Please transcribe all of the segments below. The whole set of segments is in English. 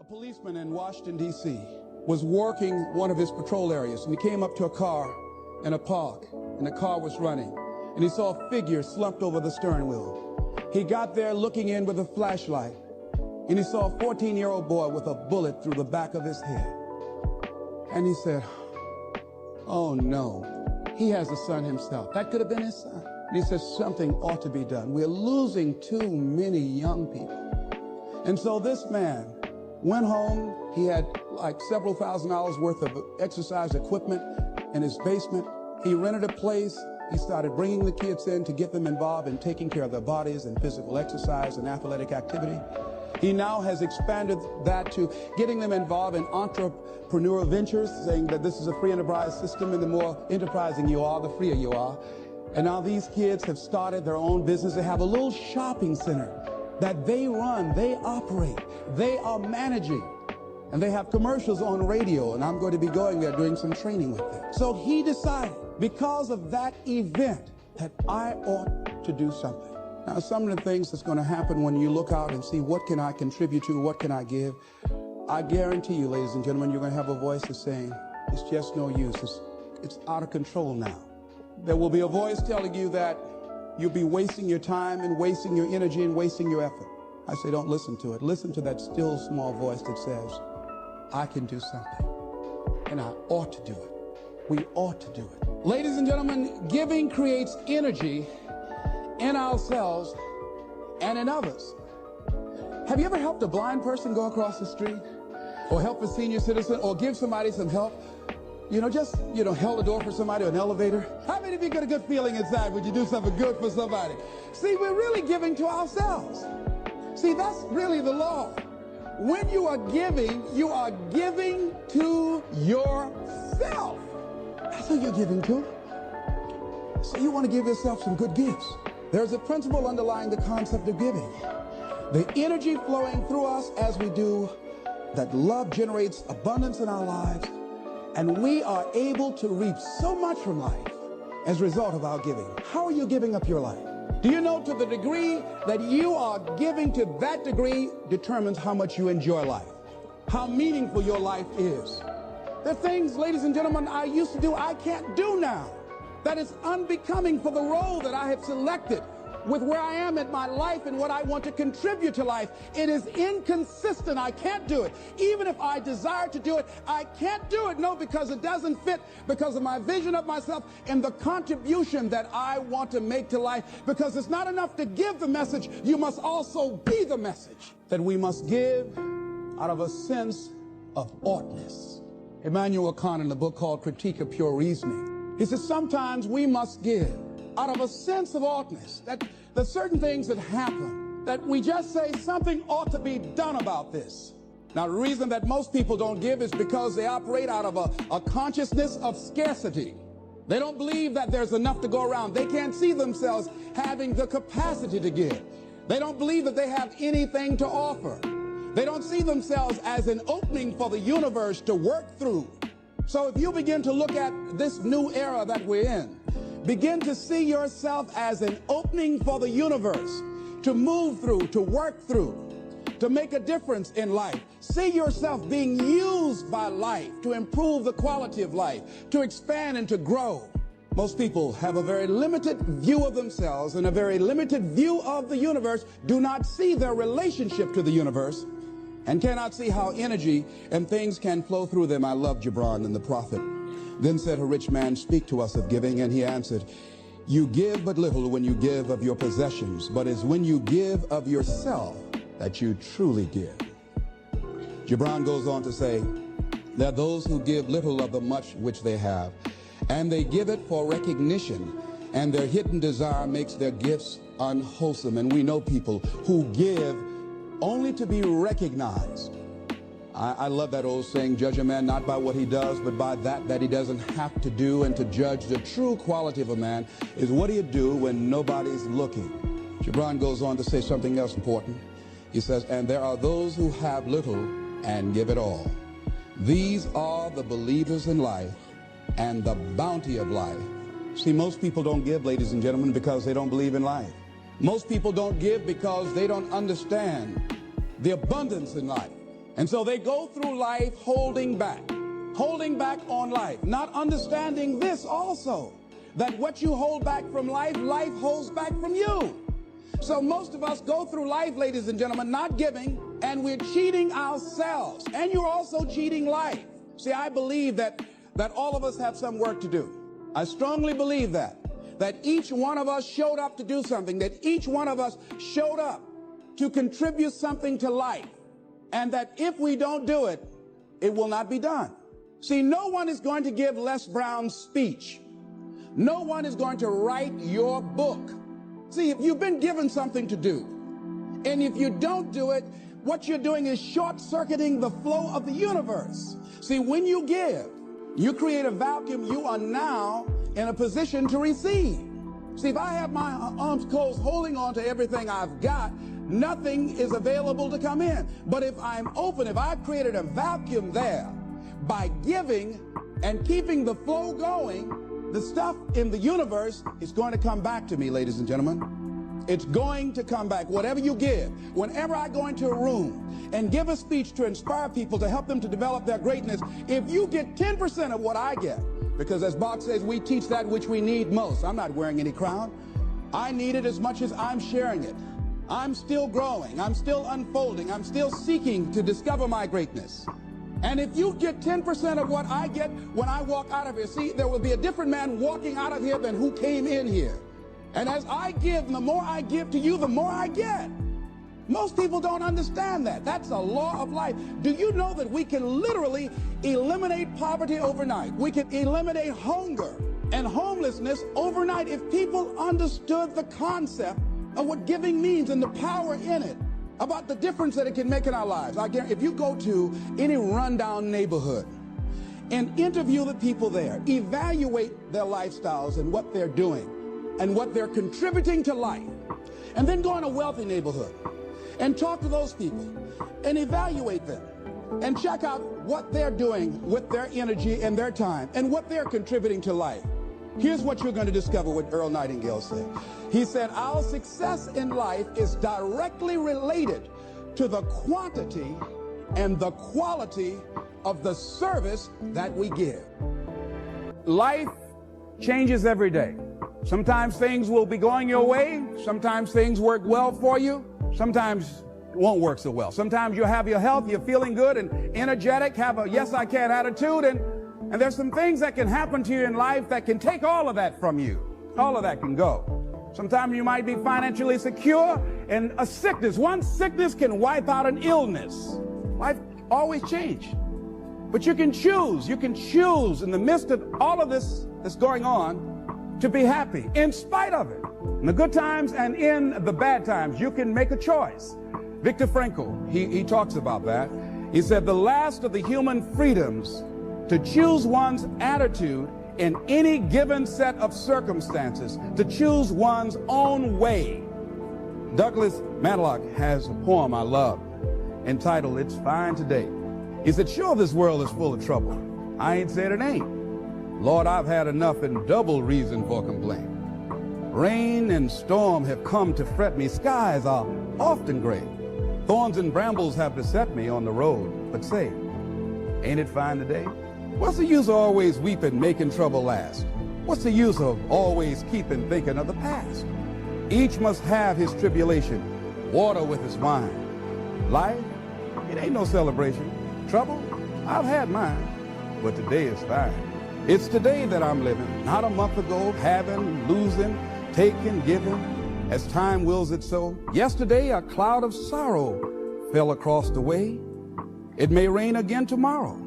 policeman in Washington, D.C. was working one of his patrol areas, and he came up to a car in a park, and the car was running, and he saw a figure slumped over the steering wheel. He got there looking in with a flashlight, and he saw a 14-year-old boy with a bullet through the back of his head. And he said, oh no, he has a son himself. That could have been his son. And he says, something ought to be done. We're losing too many young people. And so this man went home. He had like several $1,000s worth of exercise equipment in his basement. He rented a place. He started bringing the kids in to get them involved in taking care of their bodies and physical exercise and athletic activity. He now has expanded that to getting them involved in entrepreneurial ventures, saying that this is a free enterprise system, and the more enterprising you are, the freer you are. And now these kids have started their own business. They have a little shopping center that they run, they operate, they are managing. And they have commercials on radio, and I'm going to be going there doing some training with them. So he decided, because of that event, that I ought to do something. Now, some of the things that's going to happen when you look out and see what can I contribute to, what can I give, I guarantee you, ladies and gentlemen, you're going to have a voice that's saying, it's just no use. It's out of control now. There will be a voice telling you that you'll be wasting your time and wasting your energy and wasting your effort. I say, don't listen to it. Listen to that still small voice that says, I can do something, and I ought to do it. We ought to do it. Ladies and gentlemen, giving creates energy in ourselves and in others. Have you ever helped a blind person go across the street, or help a senior citizen, or give somebody some help? Held a door for somebody, or an elevator. How many of you get a good feeling inside when you do something good for somebody? See, we're really giving to ourselves. See, that's really the law. When you are giving to yourself. That's who you're giving to. So you want to give yourself some good gifts. There's a principle underlying the concept of giving. The energy flowing through us as we do, that love generates abundance in our lives, and we are able to reap so much from life as a result of our giving. How are you giving up your life? Do you know, to the degree that you are giving, to that degree determines how much you enjoy life, how meaningful your life is. There are things, ladies and gentlemen, I used to do, I can't do now. That is unbecoming for the role that I have selected with where I am in my life and what I want to contribute to life. It is inconsistent. I can't do it. Even if I desire to do it, I can't do it. No, because it doesn't fit, because of my vision of myself and the contribution that I want to make to life. Because it's not enough to give the message. You must also be the message. That we must give out of a sense of oughtness. Immanuel Kant, in the book called Critique of Pure Reasoning, he says sometimes we must give out of a sense of oughtness, that certain things that happen, that we just say something ought to be done about this. Now, the reason that most people don't give is because they operate out of a consciousness of scarcity. They don't believe that there's enough to go around. They can't see themselves having the capacity to give. They don't believe that they have anything to offer. They don't see themselves as an opening for the universe to work through. So if you begin to look at this new era that we're in, begin to see yourself as an opening for the universe to move through, to work through, to make a difference in life. See yourself being used by life to improve the quality of life, to expand and to grow. Most people have a very limited view of themselves and a very limited view of the universe, do not see their relationship to the universe, and cannot see how energy and things can flow through them. I love Gibran and the prophet. Then said a rich man, speak to us of giving, and he answered, you give but little when you give of your possessions, but it's when you give of yourself that you truly give. Gibran goes on to say, there are those who give little of the much which they have, and they give it for recognition, and their hidden desire makes their gifts unwholesome. And we know people who give only to be recognized. I love that old saying, judge a man not by what he does, but by that he doesn't have to do. And to judge the true quality of a man is what he'll do when nobody's looking. Gibran goes on to say something else important. He says, and there are those who have little and give it all. These are the believers in life and the bounty of life. See, most people don't give, ladies and gentlemen, because they don't believe in life. Most people don't give because they don't understand the abundance in life. And so they go through life holding back on life, not understanding this also, that what you hold back from life, life holds back from you. So most of us go through life, ladies and gentlemen, not giving, and we're cheating ourselves. And you're also cheating life. See, I believe that all of us have some work to do. I strongly believe that each one of us showed up to do something, that each one of us showed up to contribute something to life, and that if we don't do it, it will not be done. See, no one is going to give Les Brown's speech. No one is going to write your book. See, if you've been given something to do, and if you don't do it, what you're doing is short-circuiting the flow of the universe. See, when you give, you create a vacuum. You are now in a position to receive. See, if I have my arms closed holding on to everything I've got, nothing is available to come in. But if I'm open, if I've created a vacuum there, by giving and keeping the flow going, the stuff in the universe is going to come back to me, ladies and gentlemen. It's going to come back. Whatever you give, whenever I go into a room and give a speech to inspire people, to help them to develop their greatness, if you get 10% of what I get, because as Bach says, we teach that which we need most. I'm not wearing any crown. I need it as much as I'm sharing it. I'm still growing. I'm still unfolding. I'm still seeking to discover my greatness. And if you get 10% of what I get when I walk out of here, see, there will be a different man walking out of here than who came in here. And as I give, the more I give to you, the more I get. Most people don't understand that. That's a law of life. Do you know that we can literally eliminate poverty overnight? We can eliminate hunger and homelessness overnight if people understood the concept of what giving means and the power in it, about the difference that it can make in our lives. I guarantee, if you go to any rundown neighborhood and interview the people there, evaluate their lifestyles and what they're doing and what they're contributing to life, and then go in a wealthy neighborhood and talk to those people and evaluate them and check out what they're doing with their energy and their time and what they're contributing to life. Here's what you're going to discover what Earl Nightingale said. He said, our success in life is directly related to the quantity and the quality of the service that we give. Life changes every day. Sometimes things will be going your way. Sometimes things work well for you. Sometimes it won't work so well. Sometimes you'll have your health, you're feeling good and energetic, have a yes, I can attitude, and there's some things that can happen to you in life that can take all of that from you. All of that can go. Sometimes you might be financially secure, and a sickness, one sickness can wipe out an illness. Life always changes. But you can choose in the midst of all of this that's going on to be happy in spite of it. In the good times and in the bad times, you can make a choice. Viktor Frankl, he talks about that. He said the last of the human freedoms to choose one's attitude in any given set of circumstances, to choose one's own way. Douglas Matlock has a poem I love entitled, It's Fine Today. He said, sure, this world is full of trouble. I ain't said it ain't. Lord, I've had enough and double reason for complaint. Rain and storm have come to fret me. Skies are often gray. Thorns and brambles have beset me on the road. But say, ain't it fine today? What's the use of always weeping, making trouble last? What's the use of always keeping thinking of the past? Each must have his tribulation, water with his wine. Life, it ain't no celebration. Trouble, I've had mine, but today is fine. It's today that I'm living, not a month ago, having, losing, taking, giving, as time wills it so. Yesterday, a cloud of sorrow fell across the way. It may rain again tomorrow.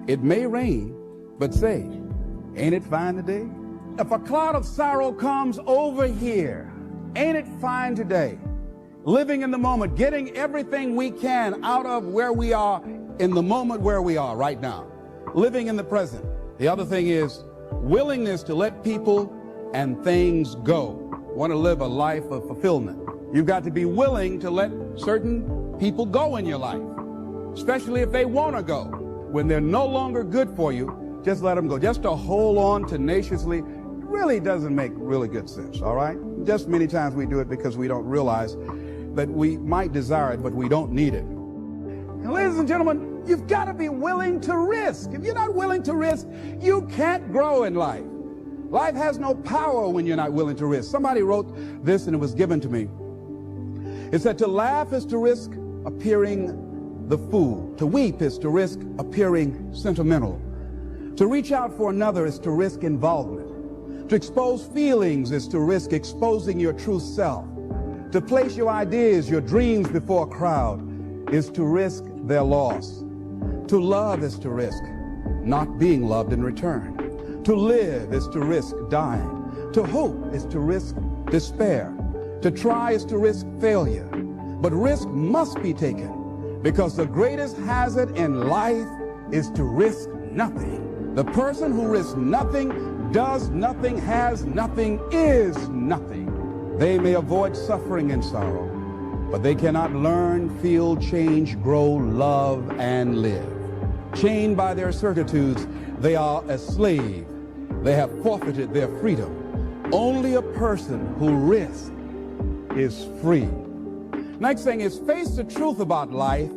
It may rain, but say, ain't it fine today? If a cloud of sorrow comes over here, ain't it fine today? Living in the moment, getting everything we can out of where we are in the moment where we are right now. Living in the present. The other thing is willingness to let people and things go. Want to live a life of fulfillment. You've got to be willing to let certain people go in your life, especially if they want to go. When they're no longer good for you, just let them go. Just to hold on tenaciously really doesn't make really good sense, all right? Just many times we do it because we don't realize that we might desire it, but we don't need it. And ladies and gentlemen, You've got to be willing to risk. If you're not willing to risk, you can't grow in life. Life has no power when you're not willing to risk. Somebody wrote this and it was given to me. It said, to laugh is to risk appearing the fool. To weep is to risk appearing sentimental. To reach out for another is to risk involvement. To expose feelings is to risk exposing your true self. To place your ideas, your dreams before a crowd is to risk their loss. To love is to risk not being loved in return. To live is to risk dying. To hope is to risk despair. To try is to risk failure. But risk must be taken because the greatest hazard in life is to risk nothing. The person who risks nothing, does nothing, has nothing, is nothing. They may avoid suffering and sorrow, but they cannot learn, feel, change, grow, love, and live. Chained by their certitudes, they are a slave. They have forfeited their freedom. Only a person who risks is free. Next thing is face the truth about life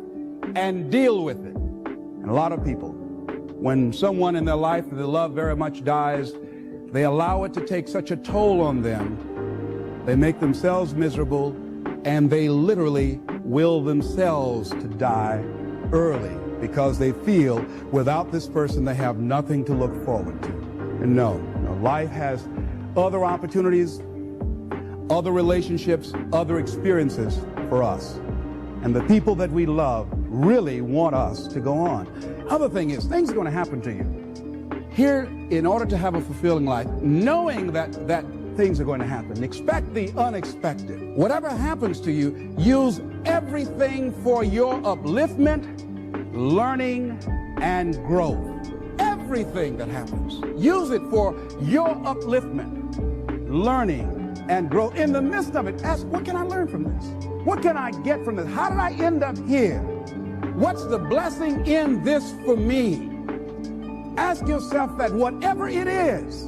and deal with it. And a lot of people, when someone in their life that they love very much dies, they allow it to take such a toll on them. They make themselves miserable, and they literally will themselves to die early because they feel without this person they have nothing to look forward to. And no, life has other opportunities, other relationships, other experiences for us. And the people that we love really want us to go on. Other thing is, things are going to happen to you. Here, in order to have a fulfilling life, knowing that things are going to happen, expect the unexpected. Whatever happens to you, use everything for your upliftment, learning, and growth. Everything that happens, use it for your upliftment, learning, and growth. In the midst of it, ask, what can I learn from this? What can I get from this? How did I end up here? What's the blessing in this for me? Ask yourself that, whatever it is,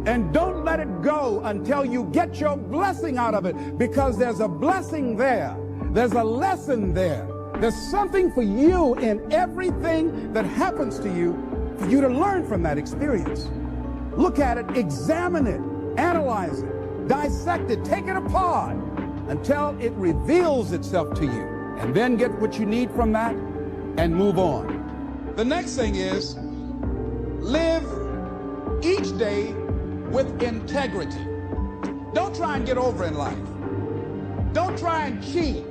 and don't let it go until you get your blessing out of it, because there's a blessing there. There's a lesson there. There's something for you in everything that happens to you for you to learn from that experience. Look at it, examine it, analyze it, dissect it, take it apart until it reveals itself to you, and then get what you need from that and move on. The next thing is, live each day with integrity. Don't try and get over in life. Don't try and cheat.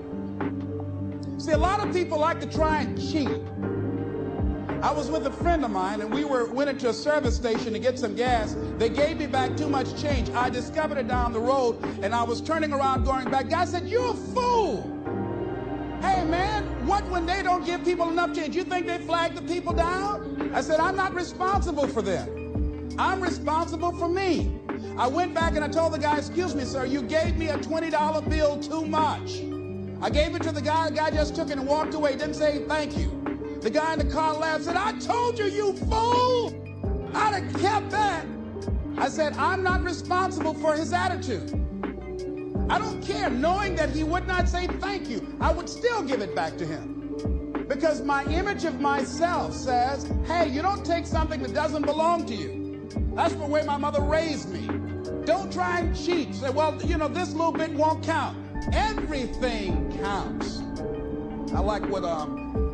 See, a lot of people like to try and cheat. I was with a friend of mine, and we went into a service station to get some gas. They gave me back too much change. I discovered it down the road, and I was turning around going back. Guy said, "You're a fool." Hey, man, what when they don't give people enough change? You think they flag the people down? I said, I'm not responsible for them. I'm responsible for me. I went back and I told the guy, "Excuse me, sir, you gave me a $20 bill too much." I gave it to the guy just took it and walked away, didn't say thank you. The guy in the car laughed, said, "I told you, you fool! I'd have kept that." I said, I'm not responsible for his attitude. I don't care. Knowing that he would not say thank you, I would still give it back to him. Because my image of myself says, hey, you don't take something that doesn't belong to you. That's the way my mother raised me. Don't try and cheat. Say, well, you know, this little bit won't count. Everything counts. I like what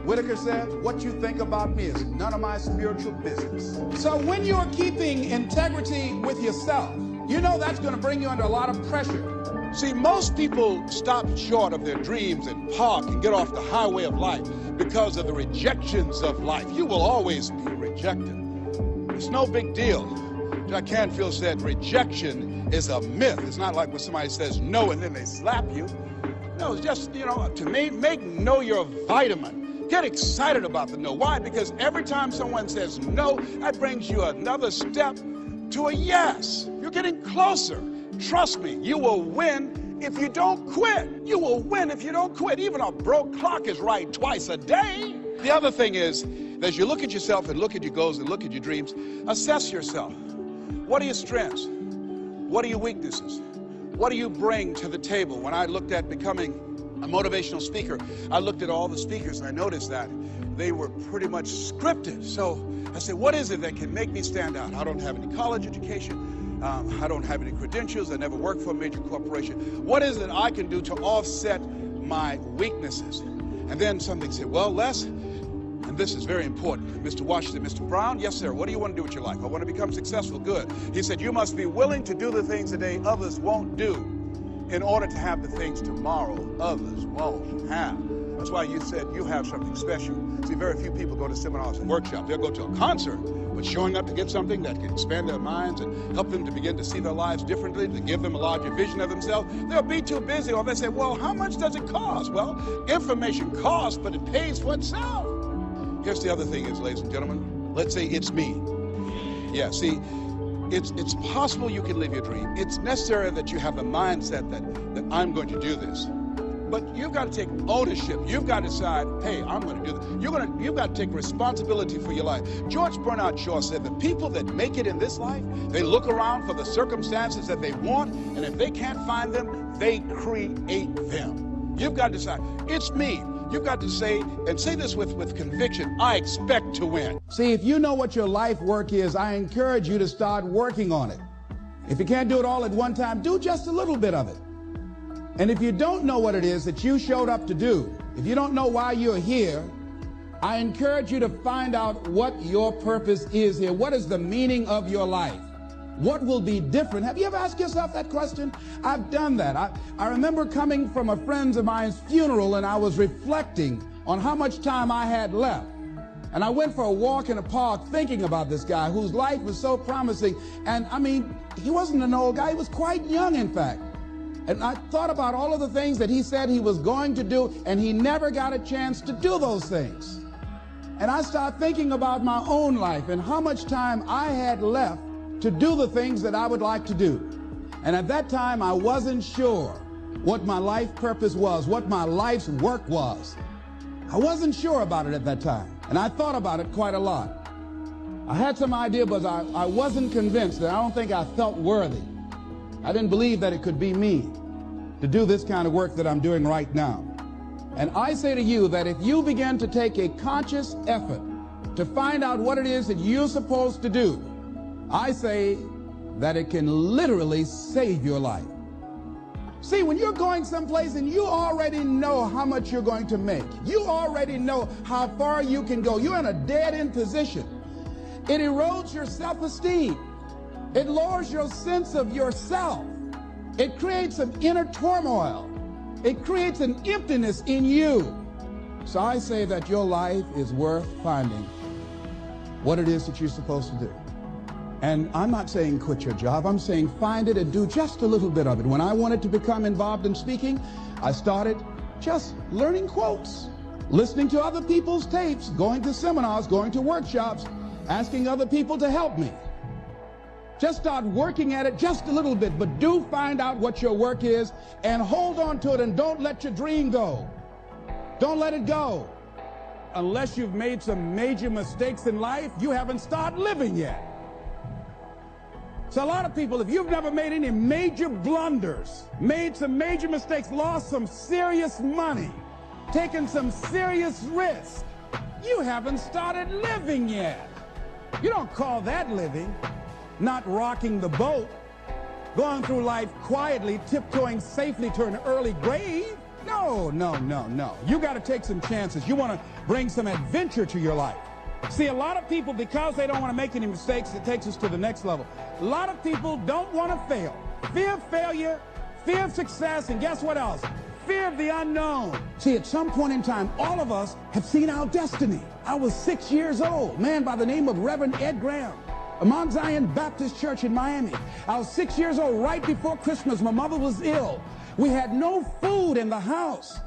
Whitaker said, what you think about me is none of my spiritual business. So when you're keeping integrity with yourself, you know that's going to bring you under a lot of pressure. See, most people stop short of their dreams and park and get off the highway of life because of the rejections of life. You will always be rejected. It's no big deal. Jack Canfield said rejection is a myth. It's not like when somebody says no and then they slap you. No, it's just, you know, to me, make no your vitamin. Get excited about the no. Why? Because every time someone says no, that brings you another step to a yes. You're getting closer. Trust me, you will win if you don't quit. You will win if you don't quit. Even a broke clock is right twice a day. The other thing is, as you look at yourself and look at your goals and look at your dreams, assess yourself. What are your strengths? What are your weaknesses? What do you bring to the table? When I looked at becoming a motivational speaker, I looked at all the speakers and I noticed that they were pretty much scripted. So I said, what is it that can make me stand out? I don't have any college education. I don't have any credentials. I never worked for a major corporation. What is it I can do to offset my weaknesses? And then something said, well, Les, and this is very important. Mr. Washington, Mr. Brown, yes, sir. What do you want to do with your life? I want to become successful. Good. He said, you must be willing to do the things today others won't do in order to have the things tomorrow others won't have. That's why you said you have something special. See, very few people go to seminars and workshops. They'll go to a concert, but showing up to get something that can expand their minds and help them to begin to see their lives differently, to give them a larger vision of themselves, they'll be too busy. Or they say, well, how much does it cost? Well, information costs, but it pays for itself. Here's the other thing is, ladies and gentlemen, let's say it's me. Yeah, see, it's possible you can live your dream. It's necessary that you have the mindset that I'm going to do this. But you've got to take ownership. You've got to decide, hey, I'm going to do this. You've got to take responsibility for your life. George Bernard Shaw said the people that make it in this life, they look around for the circumstances that they want, and if they can't find them, they create them. You've got to decide, it's me. You've got to say, and say this with conviction, I expect to win. See, if you know what your life work is, I encourage you to start working on it. If you can't do it all at one time, do just a little bit of it. And if you don't know what it is that you showed up to do, if you don't know why you're here, I encourage you to find out what your purpose is here. What is the meaning of your life? What will be different? Have you ever asked yourself that question? I've done that. I remember coming from a friend of mine's funeral, and I was reflecting on how much time I had left. And I went for a walk in a park thinking about this guy whose life was so promising. And I mean, he wasn't an old guy. He was quite young, in fact. And I thought about all of the things that he said he was going to do, and he never got a chance to do those things. And I started thinking about my own life and how much time I had left to do the things that I would like to do. And at that time, I wasn't sure what my life purpose was, what my life's work was. I wasn't sure about it at that time, and I thought about it quite a lot. I had some idea, but I wasn't convinced, and I don't think I felt worthy. I didn't believe that it could be me to do this kind of work that I'm doing right now. And I say to you that if you begin to take a conscious effort to find out what it is that you're supposed to do, I say that it can literally save your life. See, when you're going someplace and you already know how much you're going to make, you already know how far you can go, you're in a dead-end position. It erodes your self-esteem. It lowers your sense of yourself. It creates an inner turmoil. It creates an emptiness in you. So I say that your life is worth finding what it is that you're supposed to do. And I'm not saying quit your job. I'm saying find it and do just a little bit of it. When I wanted to become involved in speaking, I started just learning quotes, listening to other people's tapes, going to seminars, going to workshops, asking other people to help me. Just start working at it just a little bit, but do find out what your work is and hold on to it, and don't let your dream go. Don't let it go. Unless you've made some major mistakes in life, you haven't started living yet. So a lot of people, if you've never made any major blunders, made some major mistakes, lost some serious money, taken some serious risks, you haven't started living yet. You don't call that living. Not rocking the boat, going through life quietly, tiptoeing safely to an early grave. No, no, no, no. You got to take some chances. You want to bring some adventure to your life. See, a lot of people, because they don't want to make any mistakes, it takes us to the next level. A lot of people don't want to fail. Fear of failure, fear of success, and guess what else? Fear of the unknown. See, at some point in time, all of us have seen our destiny. I was 6 years old, a man by the name of Reverend Ed Graham, Mount Zion Baptist Church in Miami. I was 6 years old, right before Christmas. My mother was ill. We had no food in the house.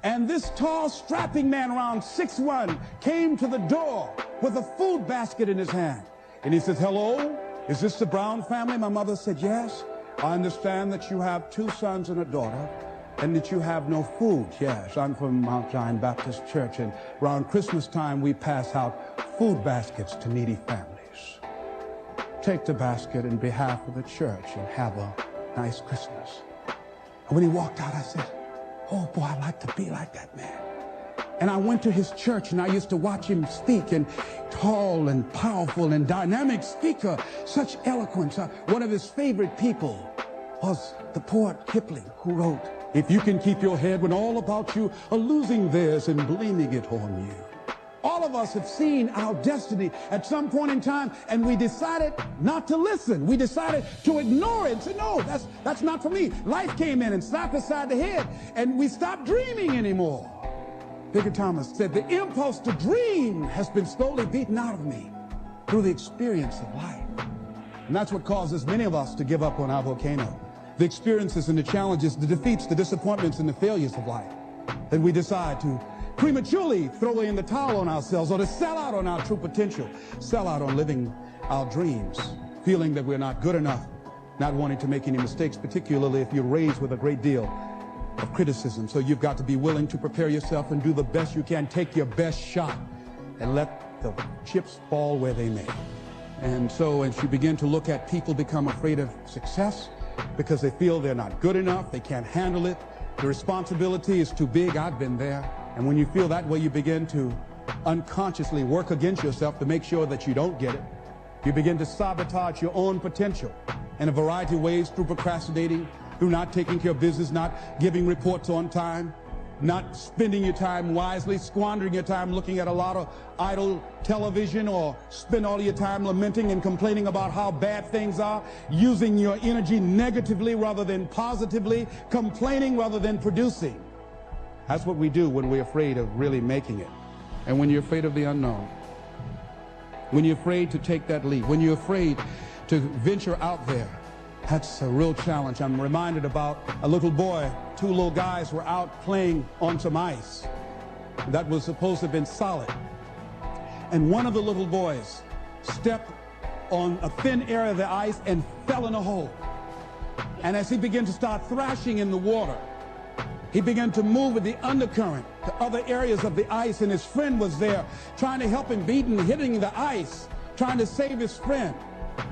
And this tall, strapping man around 6'1" came to the door with a food basket in his hand. And he says, hello, is this the Brown family? My mother said, yes. I understand that you have 2 sons and a daughter, and that you have no food. Yes, I'm from Mount Zion Baptist Church, and around Christmas time we pass out food baskets to needy families. Take the basket in behalf of the church and have a nice Christmas. And when he walked out, I said, oh boy, I'd like to be like that man. And I went to his church and I used to watch him speak, and tall and powerful and dynamic speaker, such eloquence. One of his favorite people was the poet Kipling, who wrote, "If you can keep your head when all about you are losing theirs and blaming it on you." All of us have seen our destiny at some point in time, and we decided not to listen. We decided to ignore it and say, no, that's not for me. Life came in and slapped us side the head, and we stopped dreaming anymore. Vicar Thomas said, the impulse to dream has been slowly beaten out of me through the experience of life. And that's what causes many of us to give up on our volcano. The experiences and the challenges, the defeats, the disappointments, and the failures of life. Then we decide to prematurely throw in the towel on ourselves, or to sell out on our true potential, sell out on living our dreams, feeling that we're not good enough, not wanting to make any mistakes, particularly if you're raised with a great deal of criticism. So you've got to be willing to prepare yourself and do the best you can. Take your best shot and let the chips fall where they may. And so as you begin to look at people become afraid of success because they feel they're not good enough, they can't handle it, the responsibility is too big. I've been there. And when you feel that way, you begin to unconsciously work against yourself to make sure that you don't get it. You begin to sabotage your own potential in a variety of ways, through procrastinating, through not taking care of business, not giving reports on time, not spending your time wisely, squandering your time looking at a lot of idle television, or spend all your time lamenting and complaining about how bad things are, using your energy negatively rather than positively, complaining rather than producing. That's what we do when we're afraid of really making it. And when you're afraid of the unknown, when you're afraid to take that leap, when you're afraid to venture out there, that's a real challenge. I'm reminded about a little boy. Two little guys were out playing on some ice that was supposed to have been solid. And one of the little boys stepped on a thin area of the ice and fell in a hole. And as he began to start thrashing in the water, he began to move with the undercurrent to other areas of the ice, and his friend was there trying to help him, beating, hitting the ice, trying to save his friend.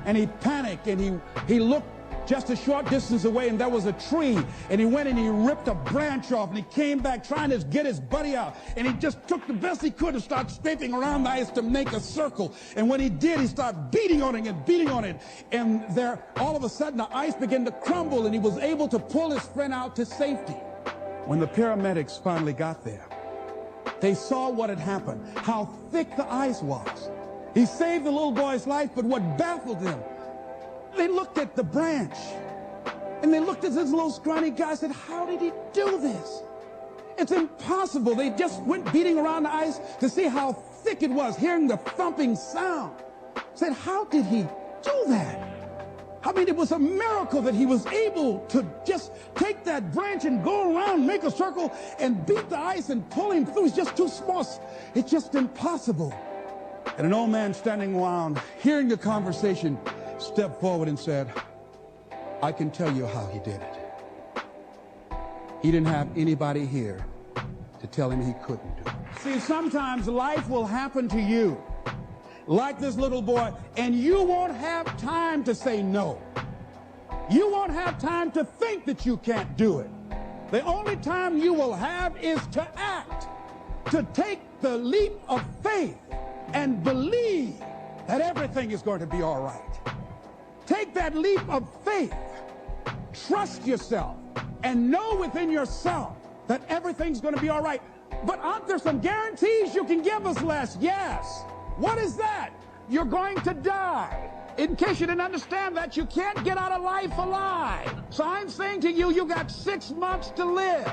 And he panicked, and he looked just a short distance away, and there was a tree, and he went and he ripped a branch off, and he came back trying to get his buddy out, and he just took the best he could and started scraping around the ice to make a circle. And when he did, he started beating on it and beating on it, and there all of a sudden the ice began to crumble, and he was able to pull his friend out to safety. When the paramedics finally got there, they saw what had happened, how thick the ice was. He saved the little boy's life, but what baffled them, they looked at the branch, and they looked at this little scrawny guy and said, how did he do this? It's impossible. They just went beating around the ice to see how thick it was, hearing the thumping sound. Said, how did he do that? I mean, it was a miracle that he was able to just take that branch and go around, make a circle, and beat the ice and pull him through. He's just too small. It's just impossible. And an old man standing around, hearing the conversation, stepped forward and said, I can tell you how he did it. He didn't have anybody here to tell him he couldn't do it. See, sometimes life will happen to you like this little boy, and you won't have time to say no. You won't have time to think that you can't do it. The only time you will have is to act, to take the leap of faith and believe that everything is going to be all right. Take that leap of faith, trust yourself, and know within yourself that everything's going to be all right. But aren't there some guarantees you can give us, Les? Yes. What is that? You're going to die. In case you didn't understand that, you can't get out of life alive. So I'm saying to you, you got 6 months to live.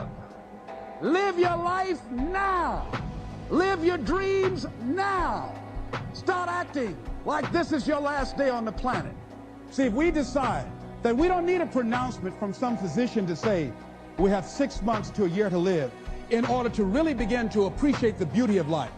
Live your life now. Live your dreams now. Start acting like this is your last day on the planet. See, if we decide that we don't need a pronouncement from some physician to say we have 6 months to a year to live in order to really begin to appreciate the beauty of life,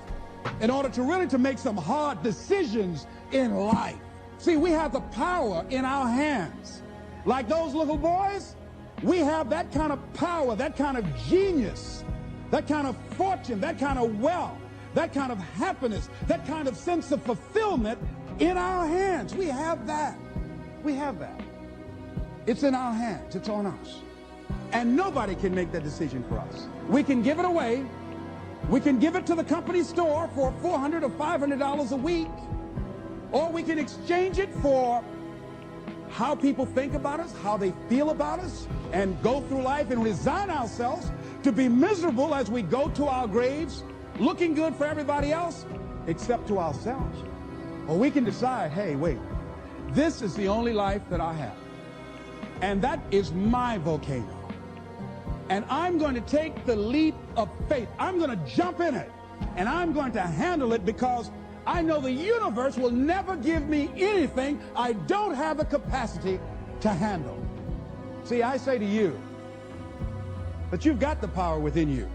in order to really to make some hard decisions in life. See, we have the power in our hands. Like those little boys, we have that kind of power, that kind of genius, that kind of fortune, that kind of wealth, that kind of happiness, that kind of sense of fulfillment in our hands. We have that. We have that. It's in our hands. It's on us. And nobody can make that decision for us. We can give it away, We can give it to the company store for $400 or $500 a week, or we can exchange it for how people think about us, how they feel about us, and go through life and resign ourselves to be miserable as we go to our graves, looking good for everybody else, except to ourselves. Or we can decide, hey, wait, this is the only life that I have, and that is my volcano. And I'm going to take the leap of faith. I'm going to jump in it, and I'm going to handle it, because I know the universe will never give me anything I don't have the capacity to handle. See, I say to you that you've got the power within you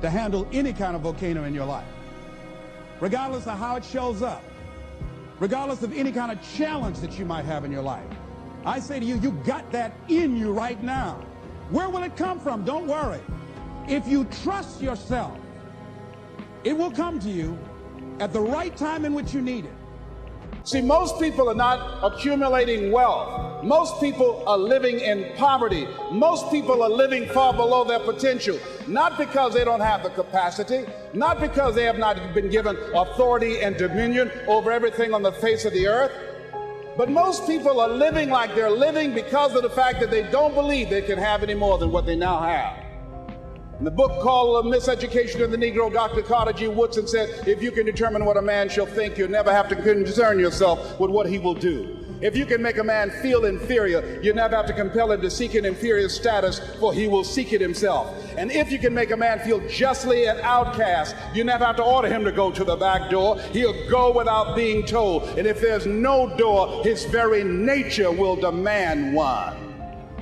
to handle any kind of volcano in your life, regardless of how it shows up, regardless of any kind of challenge that you might have in your life. I say to you, you got that in you right now. Where will it come from? Don't worry. If you trust yourself, it will come to you at the right time in which you need it. See, most people are not accumulating wealth. Most people are living in poverty. Most people are living far below their potential, not because they don't have the capacity, not because they have not been given authority and dominion over everything on the face of the earth, but most people are living like they're living because of the fact that they don't believe they can have any more than what they now have. In the book called Miseducation of the Negro, Dr. Carter G. Woodson said, if you can determine what a man shall think, you'll never have to concern yourself with what he will do. If you can make a man feel inferior, you never have to compel him to seek an inferior status, for he will seek it himself. And if you can make a man feel justly an outcast, you never have to order him to go to the back door. He'll go without being told. And if there's no door, his very nature will demand one.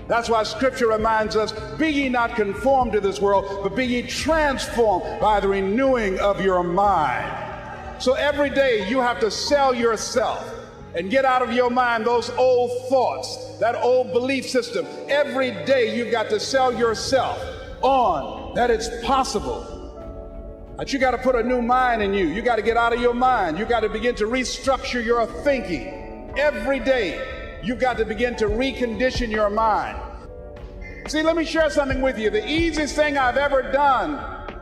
That's why Scripture reminds us, be ye not conformed to this world, but be ye transformed by the renewing of your mind. So every day you have to sell yourself and get out of your mind those old thoughts, that old belief system. Every day you've got to sell yourself on that it's possible. That you got to put a new mind in you. You got to get out of your mind. You got to begin to restructure your thinking. Every day you've got to begin to recondition your mind. See, let me share something with you. The easiest thing I've ever done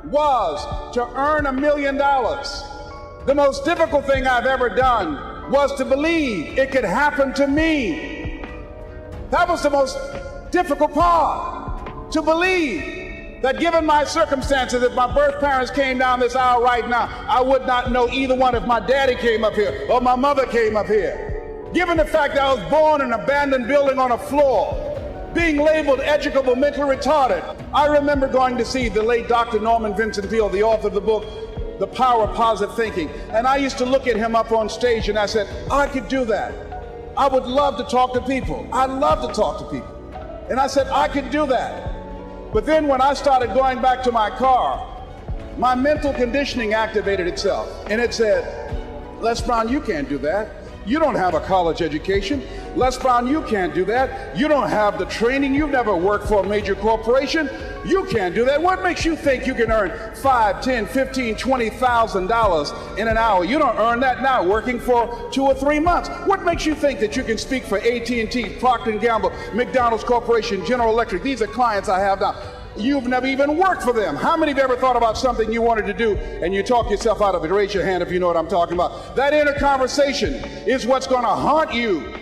was to earn $1 million. The most difficult thing I've ever done was to believe it could happen to me. That was the most difficult part, to believe that given my circumstances, if my birth parents came down this aisle right now, I would not know either one if my daddy came up here or my mother came up here. Given the fact that I was born in an abandoned building on a floor, being labeled educable mentally retarded, I remember going to see the late Dr. Norman Vincent Peale, the author of the book, The Power of Positive Thinking. And I used to look at him up on stage and I said, I could do that. I would love to talk to people. I love to talk to people. And I said, I could do that. But then when I started going back to my car, my mental conditioning activated itself. And it said, Lesbrown, you can't do that. You don't have a college education. Lesbrown, you can't do that. You don't have the training. You've never worked for a major corporation. You can't do that. What makes you think you can earn $5, $10, $15, $20,000 in an hour? You don't earn that now working for 2 or 3 months. What makes you think that you can speak for AT&T, Procter & Gamble, McDonald's Corporation, General Electric? These are clients I have now. You've never even worked for them. How many of you ever thought about something you wanted to do and you talk yourself out of it? Raise your hand if you know what I'm talking about. That inner conversation is what's going to haunt you.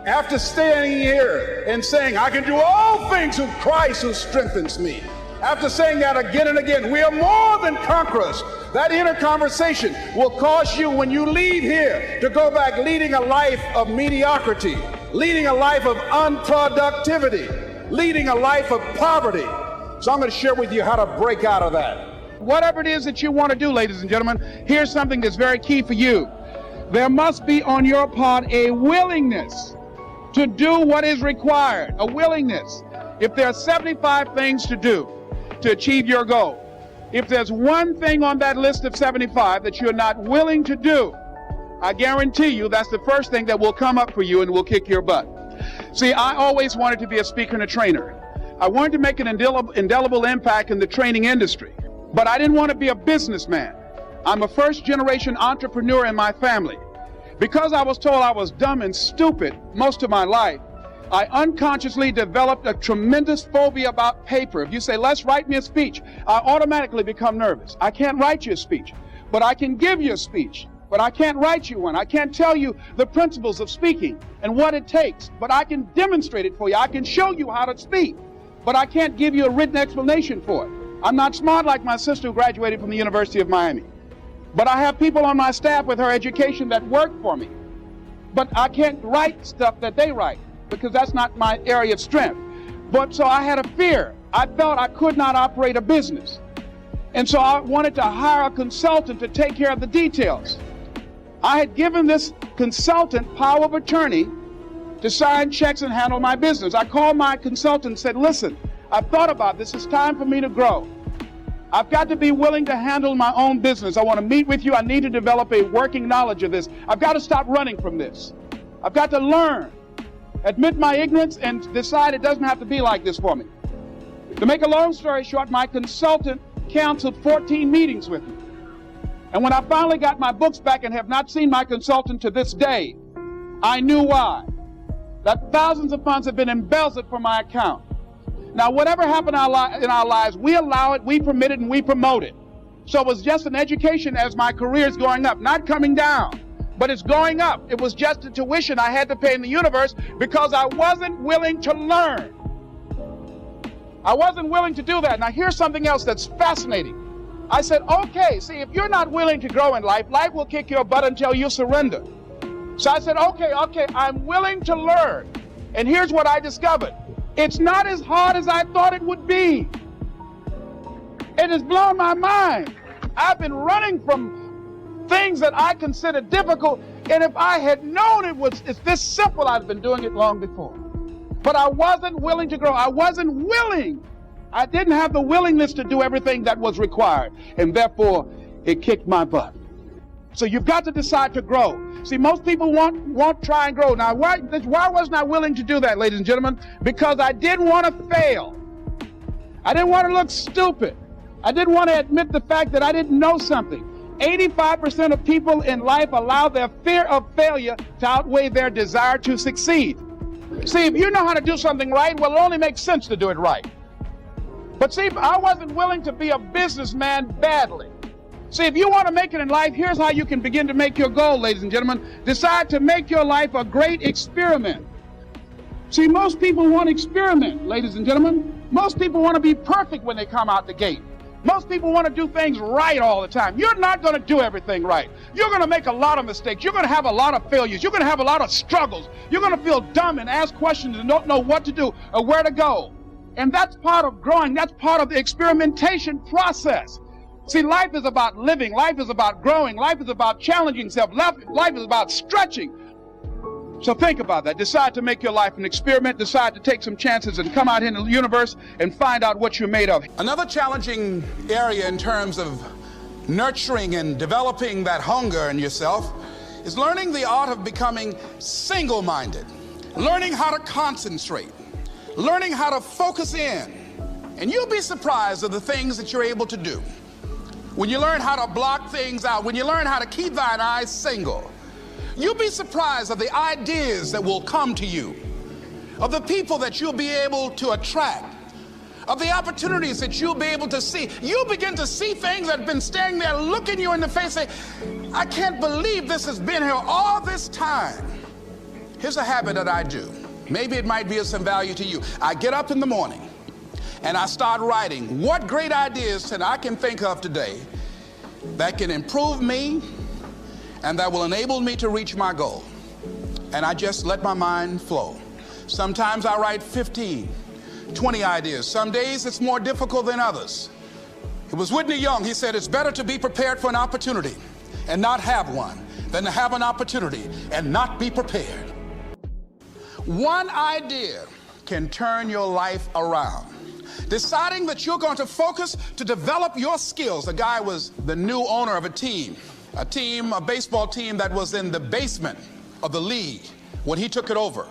After standing here and saying, I can do all things through Christ who strengthens me. After saying that again and again, we are more than conquerors. That inner conversation will cause you, when you leave here, to go back leading a life of mediocrity, leading a life of unproductivity, leading a life of poverty. So I'm going to share with you how to break out of that. Whatever it is that you want to do, ladies and gentlemen, here's something that's very key for you. There must be on your part a willingness to do what is required, a willingness. If there are 75 things to do to achieve your goal, if there's one thing on that list of 75 that you're not willing to do, I guarantee you that's the first thing that will come up for you and will kick your butt. See, I always wanted to be a speaker and a trainer. I wanted to make an indelible impact in the training industry, but I didn't want to be a businessman. I'm a first-generation entrepreneur in my family. Because I was told I was dumb and stupid most of my life, I unconsciously developed a tremendous phobia about paper. If you say, Les, write me a speech, I automatically become nervous. I can't write you a speech, but I can give you a speech. But I can't write you one. I can't tell you the principles of speaking and what it takes, but I can demonstrate it for you. I can show you how to speak, but I can't give you a written explanation for it. I'm not smart like my sister who graduated from the University of Miami, but I have people on my staff with her education that work for me, but I can't write stuff that they write, because that's not my area of strength. But so I had a fear. I felt I could not operate a business. And so I wanted to hire a consultant to take care of the details. I had given this consultant power of attorney to sign checks and handle my business. I called my consultant and said, listen, I've thought about this. It's time for me to grow. I've got to be willing to handle my own business. I want to meet with you. I need to develop a working knowledge of this. I've got to stop running from this. I've got to learn. Admit my ignorance and decide it doesn't have to be like this for me. To make a long story short, my consultant canceled 14 meetings with me. And when I finally got my books back and have not seen my consultant to this day, I knew why. That thousands of funds have been embezzled from my account. Now, whatever happened in our lives, we allow it, we permit it, and we promote it. So it was just an education as my career is going up, not coming down. But it's going up. It was just a tuition I had to pay in the universe because I wasn't willing to learn. I wasn't willing to do that. Now here's something else that's fascinating. I said, okay, see, if you're not willing to grow in life, life will kick your butt until you surrender. So I said, okay, I'm willing to learn. And here's what I discovered. It's not as hard as I thought it would be. It has blown my mind. I've been running from things that I consider difficult, and if I had known it's this simple, I'd been doing it long before. But I wasn't willing to grow. I wasn't willing. I didn't have the willingness to do everything that was required, and therefore it kicked my butt. So you've got to decide to grow. See, most people won't try and grow. Now, why wasn't I willing to do that, ladies and gentlemen? Because I didn't want to fail. I didn't want to look stupid. I didn't want to admit the fact that I didn't know something. 85% of people in life allow their fear of failure to outweigh their desire to succeed. See, if you know how to do something right, well, it only makes sense to do it right. But see, I wasn't willing to be a businessman badly. See, if you want to make it in life, here's how you can begin to make your goal, ladies and gentlemen. Decide to make your life a great experiment. See, most people want to experiment, ladies and gentlemen. Most people want to be perfect when they come out the gate. Most people want to do things right all the time. You're not going to do everything right. You're going to make a lot of mistakes. You're going to have a lot of failures. You're going to have a lot of struggles. You're going to feel dumb and ask questions and don't know what to do or where to go. And that's part of growing. That's part of the experimentation process. See, life is about living. Life is about growing. Life is about challenging yourself. Life is about stretching. So think about that. Decide to make your life an experiment. Decide to take some chances and come out in the universe and find out what you're made of. Another challenging area in terms of nurturing and developing that hunger in yourself is learning the art of becoming single-minded, learning how to concentrate, learning how to focus in. And you'll be surprised at the things that you're able to do. When you learn how to block things out, when you learn how to keep thine eyes single, you'll be surprised at the ideas that will come to you, of the people that you'll be able to attract, of the opportunities that you'll be able to see. You'll begin to see things that have been standing there looking you in the face, say, I can't believe this has been here all this time. Here's a habit that I do. Maybe it might be of some value to you. I get up in the morning and I start writing what great ideas that I can think of today that can improve me and that will enable me to reach my goal. And I just let my mind flow. Sometimes I write 15, 20 ideas. Some days it's more difficult than others. It was Whitney Young. He said, it's better to be prepared for an opportunity and not have one than to have an opportunity and not be prepared. One idea can turn your life around. Deciding that you're going to focus to develop your skills. The guy was the new owner of a baseball team that was in the basement of the league when he took it over.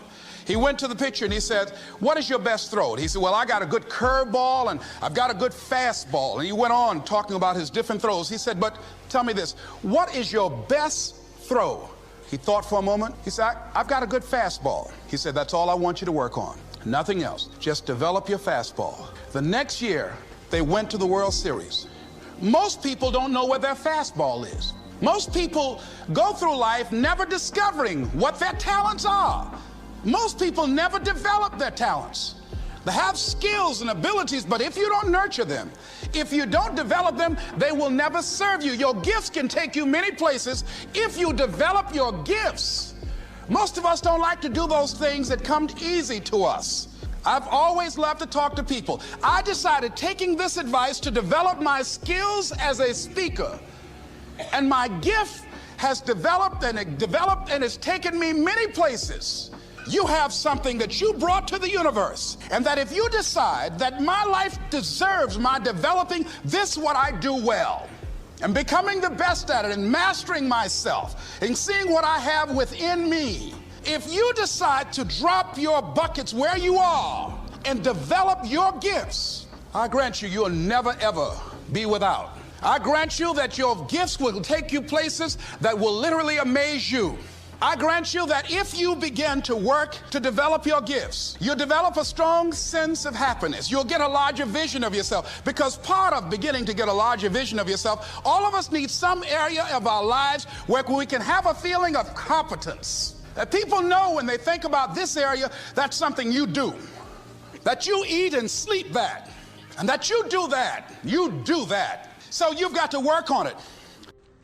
He went to the pitcher and he said, what is your best throw? And he said, well, I got a good curveball and I've got a good fastball. And he went on talking about his different throws. He said, but tell me this, what is your best throw He thought for a moment. He said, I've got a good fastball. He said, that's all I want you to work on. Nothing else. Just develop your fastball. The next year, they went to the World Series. Most people don't know where their fastball is. Most people go through life never discovering what their talents are. Most people never develop their talents. They have skills and abilities, but if you don't nurture them, if you don't develop them, they will never serve you. Your gifts can take you many places if you develop your gifts. Most of us don't like to do those things that come easy to us. I've always loved to talk to people. I decided, taking this advice, to develop my skills as a speaker. And my gift has developed and it's taken me many places. You have something that you brought to the universe, and that if you decide that my life deserves my developing this, what I do well, and becoming the best at it, and mastering myself, and seeing what I have within me, if you decide to drop your buckets where you are and develop your gifts, I grant you, you'll never ever be without. I grant you that your gifts will take you places that will literally amaze you. I grant you that if you begin to work to develop your gifts, you'll develop a strong sense of happiness. You'll get a larger vision of yourself, because part of beginning to get a larger vision of yourself, all of us need some area of our lives where we can have a feeling of competence. That people know when they think about this area, that's something you do. That you eat and sleep that. And that you do that. You do that. So you've got to work on it.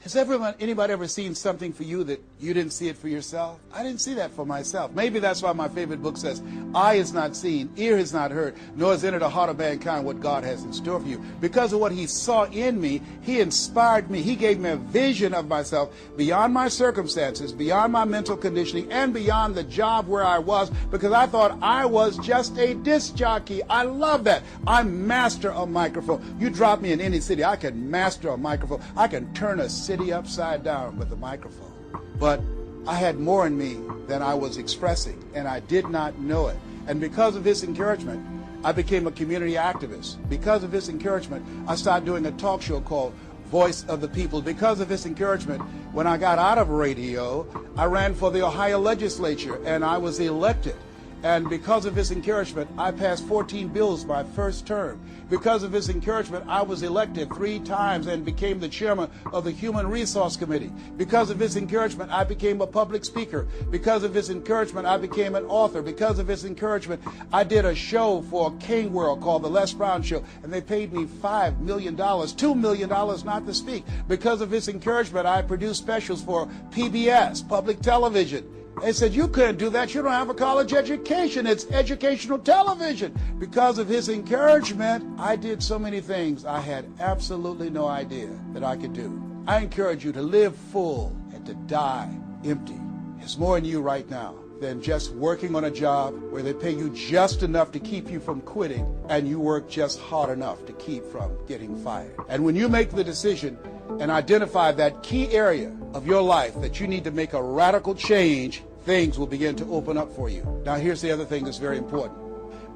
Has anybody ever seen something for you that you didn't see it for yourself? I didn't see that for myself. Maybe that's why my favorite book says, eye is not seen, ear has not heard, nor has entered the heart of mankind what God has in store for you. Because of what he saw in me, he inspired me. He gave me a vision of myself beyond my circumstances, beyond my mental conditioning, and beyond the job where I was, because I thought I was just a disc jockey. I love that. I'm master a microphone. You drop me in any city, I can master a microphone. I can turn a city upside down with a microphone. But I had more in me than I was expressing, and I did not know it. And because of his encouragement, I became a community activist. Because of his encouragement, I started doing a talk show called Voice of the People. Because of his encouragement, when I got out of radio, I ran for the Ohio legislature, and I was elected. And because of his encouragement, I passed 14 bills my first term. Because of his encouragement, I was elected 3 times and became the chairman of the Human Resource Committee. Because of his encouragement, I became a public speaker. Because of his encouragement, I became an author. Because of his encouragement, I did a show for King World called The Lesbrown Show, and they paid me $5 million, $2 million not to speak. Because of his encouragement, I produced specials for PBS, public television. They said, you couldn't do that. You don't have a college education. It's educational television. Because of his encouragement, I did so many things I had absolutely no idea that I could do. I encourage you to live full and to die empty. There's more in you right now than just working on a job where they pay you just enough to keep you from quitting, and you work just hard enough to keep from getting fired. And when you make the decision and identify that key area of your life that you need to make a radical change, things will begin to open up for you. Now, here's the other thing that's very important.